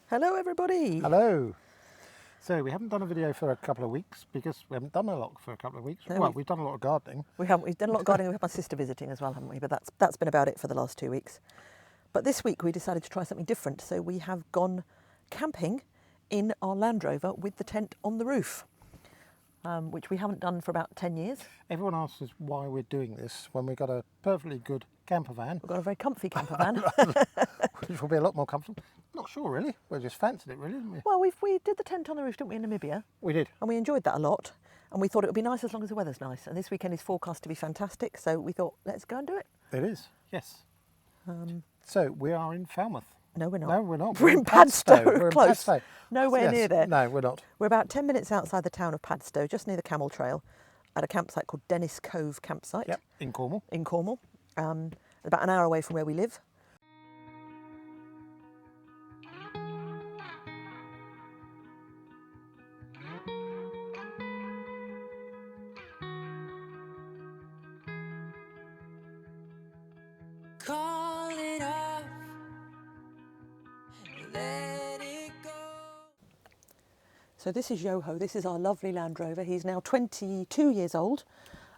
Hello everybody! Hello. So we haven't done a video for a couple of weeks because we haven't done a lot for a couple of weeks. No, Well, we've done a lot of gardening. We've done a lot of gardening. We have my sister visiting as well, haven't we? But that's been about it for the last 2 weeks. But this week we decided to try something different. So we have gone camping in our Land Rover with the tent on the roof, which we haven't done for about 10 years. Everyone asks us why we're doing this when we've got a perfectly good camper van. We've got a very comfy camper van. Which will be a lot more comfortable. Not sure really. We just fancied it really, didn't we? Well, we did the tent on the roof, didn't we, in Namibia? We did. And we enjoyed that a lot. And we thought it would be nice as long as the weather's nice. And this weekend is forecast to be fantastic. So we thought, let's go and do it. It is, yes. So we are in Falmouth. No, we're not. No, we're not. We're in Padstow. We're in Close. Padstow. Nowhere Yes. near there. No, we're not. We're about 10 minutes outside the town of Padstow, just near the Camel Trail, at a campsite called Dennis Cove campsite. Yep, in Cornwall. In Cornwall. About an hour away from where we live. Call it off, let it go. So this is Yoho, this is our lovely Land Rover. He's now 22 years old,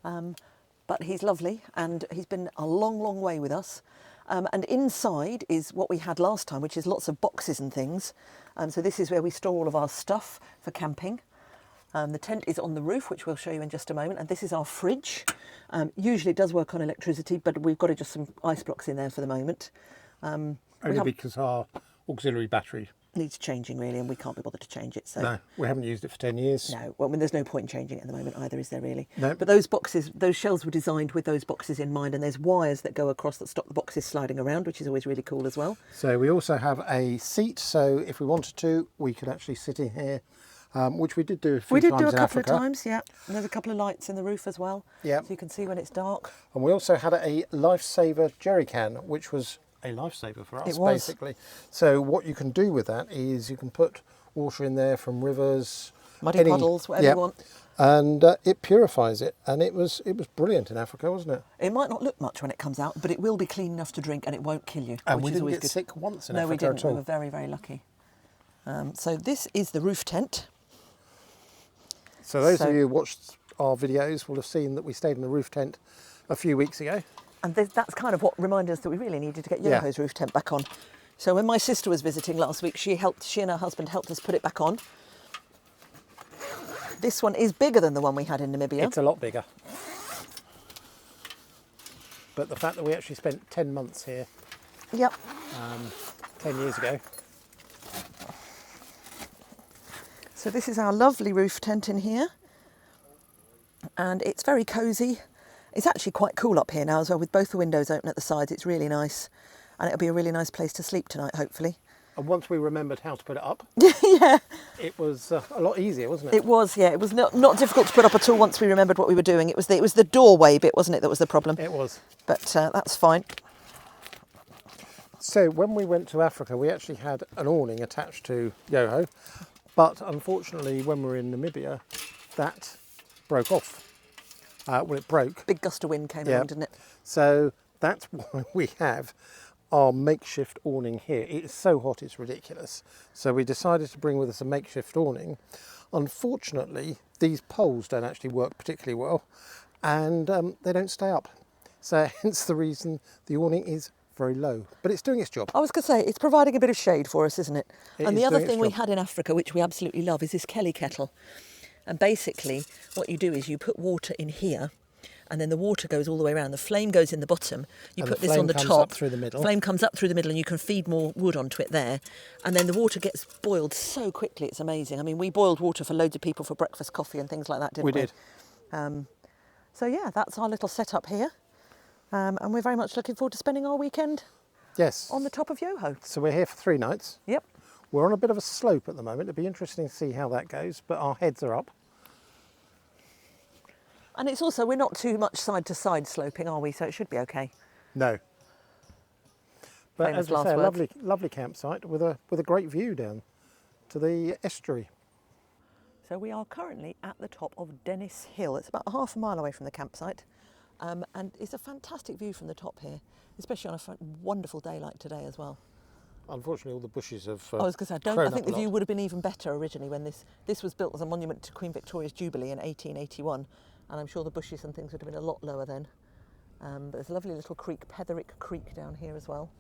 but he's lovely and he's been a long, long way with us. And inside is what we had last time, which is lots of boxes and things. So this is where we store all of our stuff for camping. The tent is on the roof, which we'll show you in just a moment. And this is our fridge. Usually it does work on electricity, but we've got just some ice blocks in there for the moment. Only because our auxiliary battery Needs changing really, and we can't be bothered to change it. So no, we haven't used it for 10 years. no, well, I mean, there's no point in changing it at the moment either, is there really? No. But those boxes, those shelves were designed with those boxes in mind, and there's wires that go across that stop the boxes sliding around, which is always really cool as well. So we also have a seat, so if we wanted to, we could actually sit in here, which we did do a few times in Africa. We did do a couple of times, yeah. And there's a couple of lights in the roof as well, Yeah. so you can see when it's dark. And we also had a lifesaver jerry can, which was a lifesaver for us, It was. basically. So what you can do with that is you can put water in there from rivers, Muddy puddles, whatever you want. and it purifies it. And it was brilliant in Africa, wasn't it? It might not look much when it comes out, but it will be clean enough to drink and it won't kill you, And which we is didn't always get good. sick once in No, Africa we didn't. at all. We were very, very lucky. So this is the roof tent. So those So- of you who watched our videos will have seen that we stayed in the roof tent a few weeks ago. And that's kind of what reminded us that we really needed to get Yeah. Yoho's roof tent back on. So when my sister was visiting last week, she and her husband helped us put it back on. This one is bigger than the one we had in Namibia. It's a lot bigger. But the fact that we actually spent 10 months here Yep. 10 years ago. So this is our lovely roof tent in here. And it's very cosy. It's actually quite cool up here now as well, with both the windows open at the sides. It's really nice. And it'll be a really nice place to sleep tonight, hopefully. And once we remembered how to put it up, Yeah, it was a lot easier, wasn't it? it was, yeah. It was not difficult to put up at all once we remembered what we were doing. It was the doorway bit, wasn't it, that was the problem? It was. But that's fine. So when we went to Africa, we actually had an awning attached to Yoho. But unfortunately, when we were in Namibia, that broke off. Well, it broke. Big gust of wind came Yeah. along, didn't it? So that's why we have our makeshift awning here. It's so hot, it's ridiculous. So we decided to bring with us a makeshift awning. Unfortunately, these poles don't actually work particularly well, and they don't stay up. So hence the reason the awning is very low, but it's doing its job. I was going to say, it's providing a bit of shade for us, isn't it? It And is the other doing its thing we job. had in Africa, which we absolutely love, is this Kelly kettle. And basically, what you do is you put water in here, and then the water goes all the way around. The flame goes in the bottom. You And put the this on flame the comes top. up through the middle. Flame comes up through the middle, and you can feed more wood onto it there. And then the water gets boiled so quickly, it's amazing. I mean, we boiled water for loads of people for breakfast, coffee, and things like that, didn't we? We did. So yeah, that's our little setup here. And we're very much looking forward to spending our weekend Yes. on the top of Yoho. So we're here for 3 nights. Yep. We're on a bit of a slope at the moment. It'd be interesting to see how that goes, but our heads are up. And it's also, we're not too much side to side sloping, are we? So it should be okay. No. But Famous as I last say, a words. lovely campsite with a great view down to the estuary. So we are currently at the top of Dennis Hill. It's about half a mile away from the campsite. And it's a fantastic view from the top here, especially on a wonderful day like today as well. Unfortunately, all the bushes have I was going to say, I think the grown view up would have been even better originally when this was built as a monument to Queen Victoria's Jubilee in 1881, and I'm sure the bushes and things would have been a lot lower then. But there's a lovely little creek, Petherick Creek, down here as well.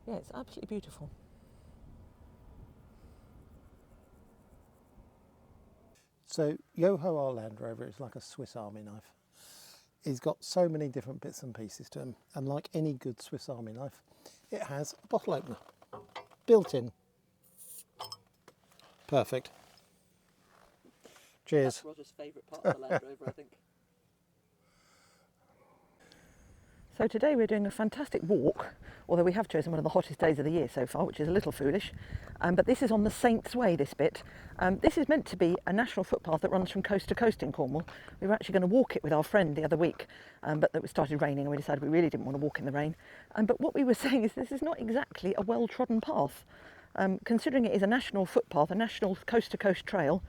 Yeah, it's absolutely beautiful. So Yoho, our Land Rover, is like a Swiss Army knife. He's got so many different bits and pieces to him, and like any good Swiss Army knife, it has a bottle opener built in. Perfect. Cheers. That's Roger's favourite part of the Land Rover, I think. So today we're doing a fantastic walk, although we have chosen one of the hottest days of the year so far, which is a little foolish. But this is on the Saints Way, this bit. This is meant to be a national footpath that runs from coast to coast in Cornwall. We were actually going to walk it with our friend the other week, but it started raining and we decided we really didn't want to walk in the rain. But what we were saying is this is not exactly a well-trodden path. Considering it is a national footpath, a national coast to coast trail,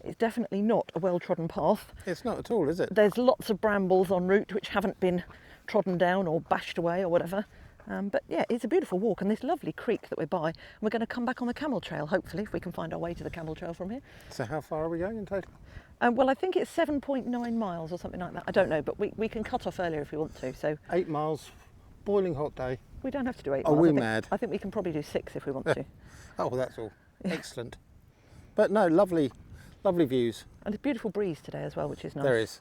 it's definitely not a well-trodden path. It's not at all, is it? There's lots of brambles en route which haven't been trodden down or bashed away or whatever. But yeah, it's a beautiful walk, and this lovely creek that we're by. And we're going to come back on the camel trail, hopefully, if we can find our way to the camel trail from here. So how far are we going in total? Well, I think it's 7.9 miles or something like that. I don't know, but we can cut off earlier if we want to. So 8 miles, boiling hot day. we don't have to do 8 Are miles. we I think, mad? I think we can probably do 6 if we want to. Oh, well, that's all. Excellent. But no, lovely, lovely views. And a beautiful breeze today as well, which is nice. There is.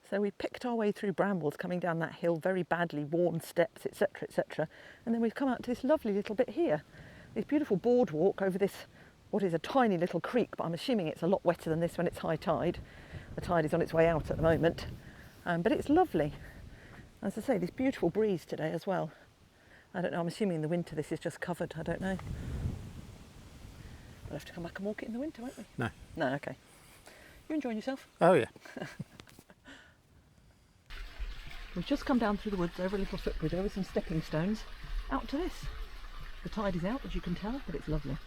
So we picked our way through brambles coming down that hill, very badly worn steps, etc., etc. And then we've come out to this lovely little bit here. This beautiful boardwalk over this, what is a tiny little creek, but I'm assuming it's a lot wetter than this when it's high tide. The tide is on its way out at the moment. But it's lovely. As I say, this beautiful breeze today as well. I don't know, I'm assuming in the winter this is just covered, I don't know. We'll have to come back and walk it in the winter, won't we? No. No, okay. You enjoying yourself? Oh, yeah. We've just come down through the woods over a little footbridge, over some stepping stones, out to this. The tide is out, as you can tell, but it's lovely.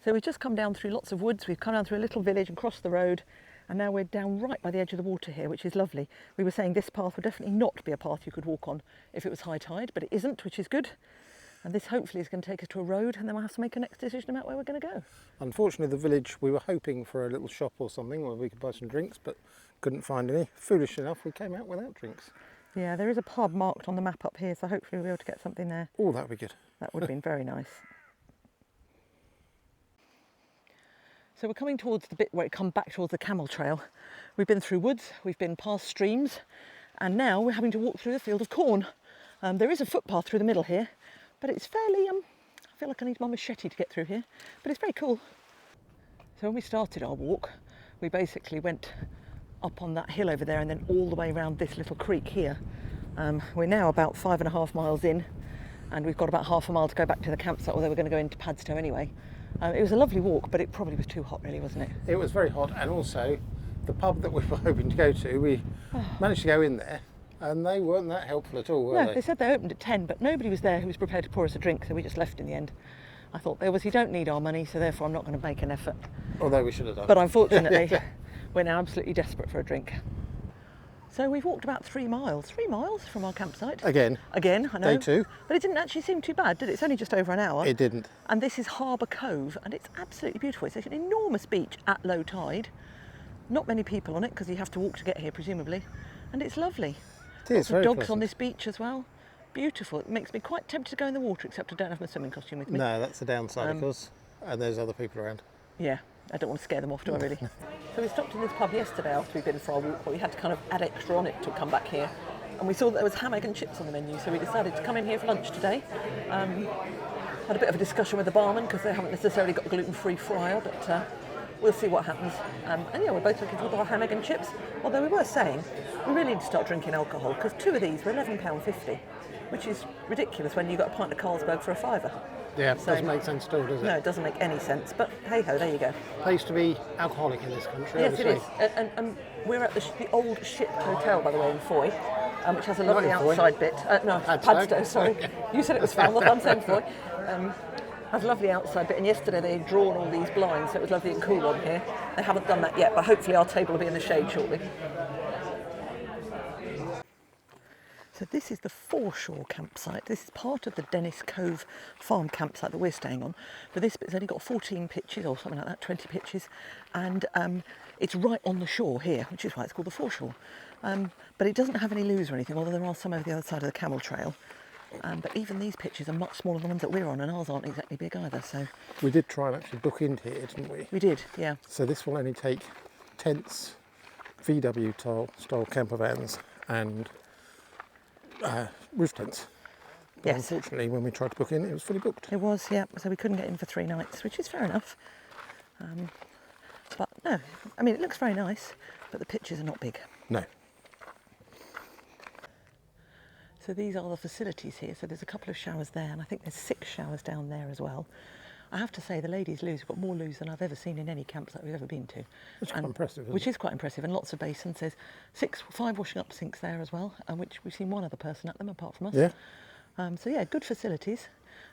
So we've just come down through lots of woods, we've come down through a little village and crossed the road, and now we're down right by the edge of the water here, which is lovely. We were saying this path would definitely not be a path you could walk on if it was high tide, but it isn't, which is good. And this hopefully is going to take us to a road, and then we'll have to make a next decision about where we're going to go. Unfortunately, the village, we were hoping for a little shop or something where we could buy some drinks, but couldn't find any. Foolish enough, we came out without drinks. Yeah, there is a pub marked on the map up here, so hopefully we'll be able to get something there. Oh, that would be good. That would have been very nice. So we're coming towards the bit where it comes back towards the camel trail. We've been through woods, we've been past streams, and now we're having to walk through a field of corn. There is a footpath through the middle here, but it's fairly, I feel like I need my machete to get through here, but it's very cool. So when we started our walk, we basically went up on that hill over there and then all the way around this little creek here. We're now about 5.5 miles in, and we've got about half a mile to go back to the campsite, although we're going to go into Padstow anyway. It was a lovely walk, but it probably was too hot really, wasn't it? It was very hot, and also the pub that we were hoping to go to, we managed to go in there, and they weren't that helpful at all, were No, they? they said they opened at 10, but nobody was there who was prepared to pour us a drink, so we just left in the end. I thought they obviously don't need our money, so therefore I'm not going to make an effort. Although we should have done. But unfortunately, we're now absolutely desperate for a drink. So we've walked about 3 miles from our campsite. Again, I know. day 2. But it didn't actually seem too bad, did it? It's only just over an hour. It didn't. And this is Harbour Cove, and it's absolutely beautiful. It's an enormous beach at low tide. Not many people on it, because you have to walk to get here, presumably. And it's lovely. It is Lots of very dogs pleasant. on this beach as well. Beautiful. It makes me quite tempted to go in the water, except I don't have my swimming costume with me. No, that's the downside, of course. And there's other people around. Yeah, I don't want to scare them off, do I really? So we stopped in this pub yesterday after we'd been for our walk, but we had to kind of add extra on it to come back here. And we saw that there was ham, egg and chips on the menu, so we decided to come in here for lunch today. Had a bit of a discussion with the barman, because they haven't necessarily got a gluten-free fryer, but we'll see what happens. And yeah, we're both looking for our ham, egg and chips, although we were saying we really need to start drinking alcohol, because 2 of these were £11.50, which is ridiculous when you got a pint of Carlsberg for £5. Yeah, So- doesn't make sense at all, does it? No, it doesn't make any sense, but hey-ho, there you go. Pays to be alcoholic in this country, Yes, it obviously. is. And we're at the old ship hotel, by the way, in Foy, which has a Not lovely in Foy. outside bit. No, Padstow. Padstow, sorry. You said it was Falmouth, I'm saying Foy. Has a lovely outside bit, and yesterday they had drawn all these blinds, so it was lovely and cool on here. They haven't done that yet, but hopefully our table will be in the shade shortly. So this is the foreshore campsite. This is part of the Dennis Cove farm campsite that we're staying on. But this bit's only got 14 pitches or something like that, 20 pitches. And it's right on the shore here, which is why it's called the foreshore. But it doesn't have any loos or anything, although there are some over the other side of the camel trail. But even these pitches are much smaller than the ones that we're on, and ours aren't exactly big either. So We did try and actually book into here, didn't we? we did, yeah. So this will only take tents, VW style camper vans and roof tents. But Yes. unfortunately, when we tried to book in, it was fully booked. It was, yeah. So we couldn't get in for 3 nights, which is fair enough. But no, I mean, it looks very nice, but the pitches are not big. No. So these are the facilities here. So there's a couple of showers there, and I think there's 6 showers down there as well. I have to say, the ladies' loos have got more loos than I've ever seen in any campsite we've ever been to. It's quite impressive, isn't Which it? is quite impressive, and lots of basins. There's 5 washing up sinks there as well, which we've seen one other person at them apart from us. Yeah. So yeah, good facilities.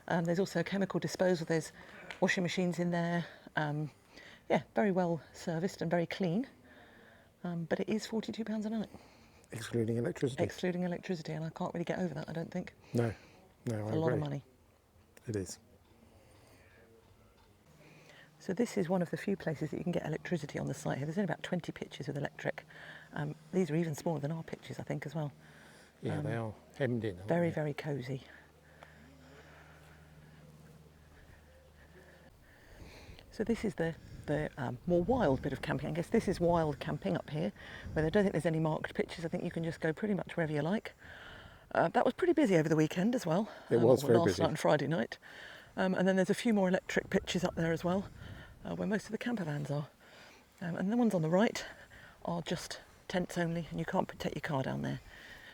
There's also chemical disposal. There's washing machines in there. Yeah, very well serviced and very clean. But it is £42 a night, Excluding electricity. excluding electricity, and I can't really get over that, I don't think. No. No, It's I a lot of agree. money. It is. So this is one of the few places that you can get electricity on the site here. There's only about 20 pitches with electric. These are even smaller than our pitches, I think, as well. Yeah, they are hemmed in. aren't Very, they? very cosy. So this is the more wild bit of camping. I guess this is wild camping up here, where I don't think there's any marked pitches. I think you can just go pretty much wherever you like. That was pretty busy over the weekend as well. It was very last busy. night and Friday night. And then there's a few more electric pitches up there as well, where most of the camper vans are. And the ones on the right are just tents only, and you can't take your car down there.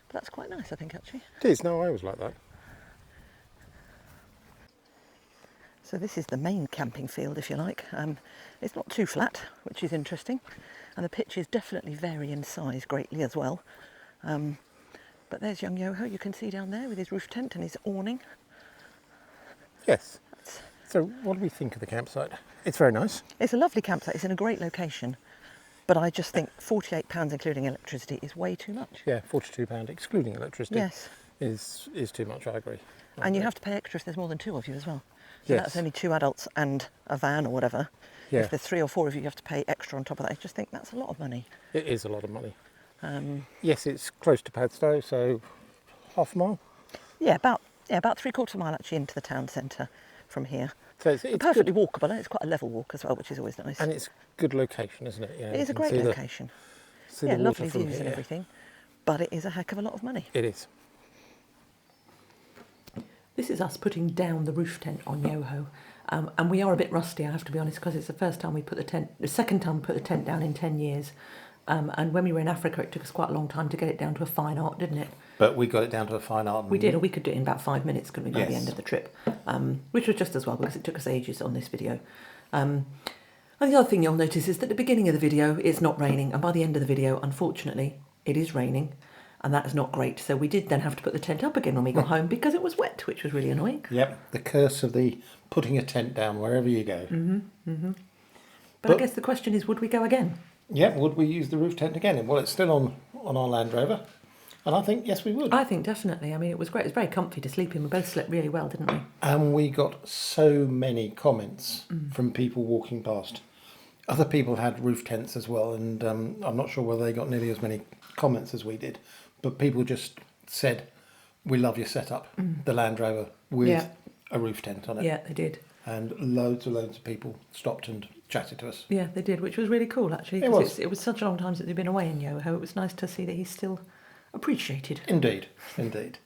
But that's quite nice, I think, actually. It is. No, I always like that. So this is the main camping field, if you like. It's not too flat, which is interesting, and the pitches definitely vary in size greatly as well. But there's young Yoho, you can see down there with his roof tent and his awning. Yes. So what do we think of the campsite? It's very nice. It's a lovely campsite, it's in a great location, but I just think £48 including electricity is way too much. Yeah, £42 excluding electricity Yes, is too much, I agree. and you have to pay extra if there's more than 2 of you as well. So Yes. that's only 2 adults and a van or whatever. Yeah. If there's 3 or 4 of you, you have to pay extra on top of that. I just think that's a lot of money. It is a lot of money. Yes, it's close to Padstow, so half a mile. Yeah, about 3/4 mile actually into the town centre from here. So it's Perfectly good, walkable, and it's quite a level walk as well, which is always nice. and it's good location, isn't it? You know, It is you a can great see location. See Yeah, the water lovely from views and here. everything, but it is a heck of a lot of money. It is. This is us putting down the roof tent on Yoho, and we are a bit rusty, I have to be honest, because it's the second time we put the tent down in 10 years. And when we were in Africa, it took us quite a long time to get it down to a fine art, didn't it? But we got it down to a fine art. We did, and we could do it in about 5 minutes, couldn't we, by the Yes. end of the trip? Which was just as well, because it took us ages on this video. And the other thing you'll notice is that at the beginning of the video, it's not raining, and by the end of the video, unfortunately, it is raining, and that is not great. So we did then have to put the tent up again when we got home, because it was wet, which was really annoying. Yep, the curse of the putting a tent down wherever you go. But I guess the question is, would we go again? Yep, would we use the roof tent again? Well, it's still on our Land Rover, and I think yes, we would. I think definitely. I mean, it was great. It was very comfy to sleep in. We both slept really well, didn't we? And we got so many comments from people walking past. Other people had roof tents as well, and I'm not sure whether they got nearly as many comments as we did, but people just said, "We love your setup, the Land Rover with Yeah. a roof tent on it." Yeah, they did. And loads of people stopped and chatted to us. Yeah, they did, which was really cool, actually. It 'Cause was. It was such a long time since they'd been away in Yoho. It was nice to see that he's still appreciated. Indeed, indeed.